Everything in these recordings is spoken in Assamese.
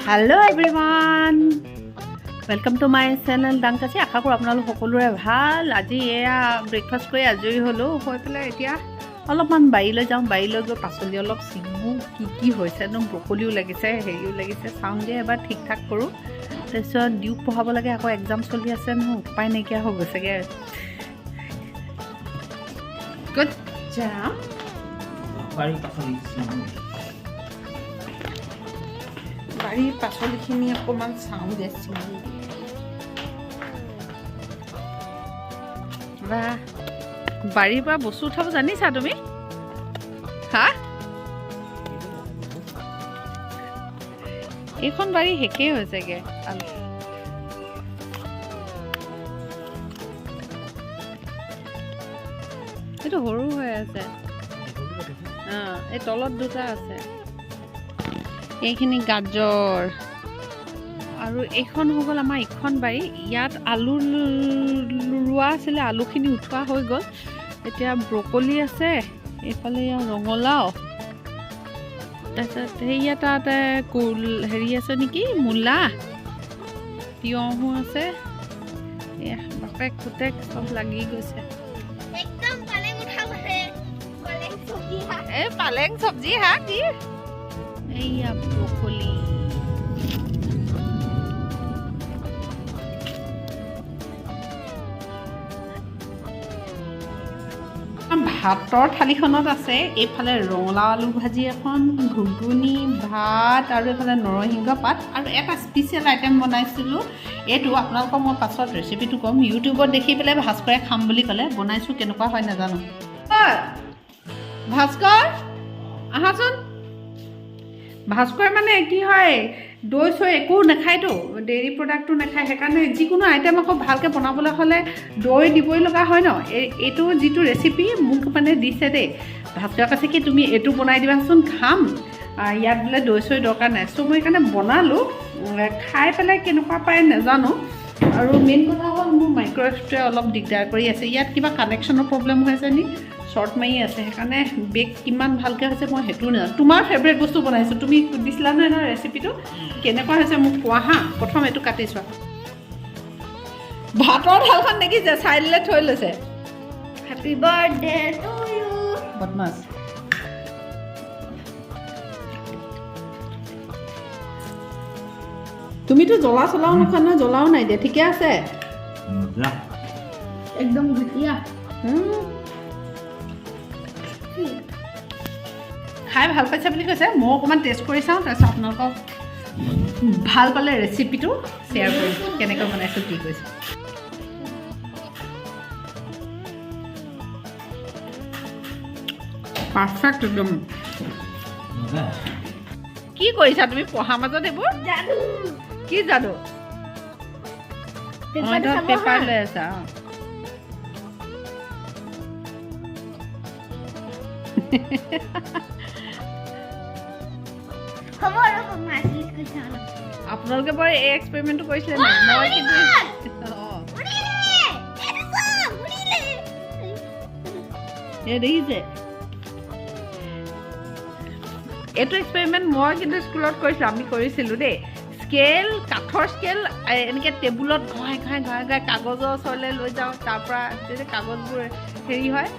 Hello everyone, welcome to my channel Dankasi. আশা কৰোঁ আপোনালোক সকলোৰে ভাল। আজি এয়া ব্ৰেকফাষ্ট কৰি আজৰি হ'লো হৈ পেলাই এতিয়া অলপমান বাৰীলৈ যাওঁ। বাৰীলৈ গৈ পাচলি অলপ চিঙো। কি হৈছে ন, ব্ৰকলিও লাগিছে, হেৰিও লাগিছে, চাওঁগে এবাৰ ঠিক ঠাক কৰোঁ। তাৰপিছত ডিউক পঢ়াব লাগে, আকৌ এক্সাম চলি আছে নহয়, উপায় নাইকিয়া হৈ গৈছেগৈ। Good job. বাৰীৰ পাচলিখিনি অকণমান চাওঁগে চিঙি। বাৰীৰ পৰা বস্তু উঠাব জানিছা তুমি? হা, এইখন বাৰী শেষেই হৈছেগে। এইটো সৰু হৈ আছে। এই তলত দুটা আছে। এইখিনি গাজৰ আৰু এইখন হৈ গ'ল আমাৰ ইখন বাৰী। ইয়াত আলু ৰোৱা আছিলে, আলুখিনি উঠোৱা হৈ গ'ল। এতিয়া ব্ৰকলি আছে, এইফালে ইয়াৰ ৰঙালাও, তাৰপিছত সেয়া তাত হেৰি আছে নেকি, মূলা, তিয়ঁহো আছে। এয়া বাপেক পুতেক চব লাগি গৈছে। এই পালেং চব্জি হা কি, এইয়া ব্ৰকলি। ভাতৰ থালিখনত আছে এইফালে ৰঙালাও আলু ভাজি এখন, ঘুগুনি, ভাত আৰু এইফালে নৰসিংহ পাত আৰু এটা স্পেচিয়েল আইটেম বনাইছিলোঁ। এইটো আপোনালোকক মই পাছত ৰেচিপিটো ক'ম। ইউটিউবত দেখি পেলাই ভাস্কৰে খাম বুলি ক'লে, বনাইছোঁ, কেনেকুৱা হয় নাজানো। ভাস্কৰ আহাচোন। ভাস্কৰে মানে কি হয়, দৈ চৈ একো নাখায়তো, ডেইৰী প্ৰডাক্টটো নাখায়। সেইকাৰণে যিকোনো আইটেম আকৌ ভালকৈ বনাবলৈ হ'লে দৈ দিবই লগা হয় ন। এইটো যিটো ৰেচিপি মোক মানে দিছে দেই, ভাস্কৰে কৈছে কি তুমি এইটো বনাই দিবাচোন, খাম, ইয়াত বোলে দৈ চৈ দৰকাৰ নাই। চ' মই সেইকাৰণে বনালোঁ। খাই পেলাই কেনেকুৱা পায় নাজানো। আৰু মেইন কথা হ'ল মোৰ মাইক্ৰ'ৱেভটোৱে অলপ দিগদাৰ কৰি আছে। ইয়াত কিবা কানেকশ্যনৰ প্ৰব্লেম হৈ আছে নি, শ্বৰ্ট মাৰি আছে। সেইকাৰণে বেক কিমান ভালকৈ হৈছে মই সেইটোও নাজানো। তোমাৰ ফেভৰেট বস্তু বনাইছোঁ, তুমি দিছিলা নহয় নহয় ৰেচিপিটো, কেনেকুৱা হৈছে মোক কোৱা হা। প্ৰথম এইটো কাটি চোৱা। ভাতৰ থালখন দেখিছে, চাই দিলে থৈ লৈছে। Happy birthday to you. বদমাছ। তুমিতো জ্বলা চলাও নোখোৱা নহয়, জ্বলাও নাই দিয়া, ঠিকে আছে একদম ঘটিয়া। খাই ভাল পাইছে বুলি কৈছে। মই অকণমান টেষ্ট কৰি চাওঁ, তাৰপিছত আপোনালোকক ভাল পালে ৰেচিপিটো শ্বেয়াৰ কৰিছোঁ, কেনেকৈ বনাইছোঁ, কি কৈছোঁ। পাৰফেক্ট একদম। কি কৰিছা তুমি পঢ়াৰ মাজত এইবোৰ? কি যাদু? পেপাৰ লৈ আছা? আপোনালোকে বাৰু এই এক্সপেৰিমেণ্টটো কৰিছিলে নাই? মই কিন্তু দেখিছে, এইটো এক্সপেৰিমেণ্ট মই কিন্তু স্কুলত কৰিছিলোঁ, আমি কৰিছিলোঁ দেই। স্কেল, কাঠৰ স্কেল, এনেকৈ টেবুলত ঘঁহাই কাগজৰ ওচৰলৈ লৈ যাওঁ। তাৰপৰা যেতিয়া কাগজবোৰ হেৰি হয়,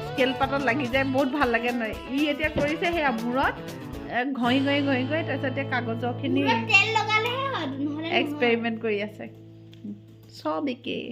স্কেল পাতত লাগি যায়, বহুত ভাল লাগে নহয়। ই এতিয়া কৰিছে সেয়া মূৰত ঘঁহি তাৰপিছত এতিয়া কাগজৰখিনি এক্সপেৰিমেণ্ট কৰি আছে। চব একেই।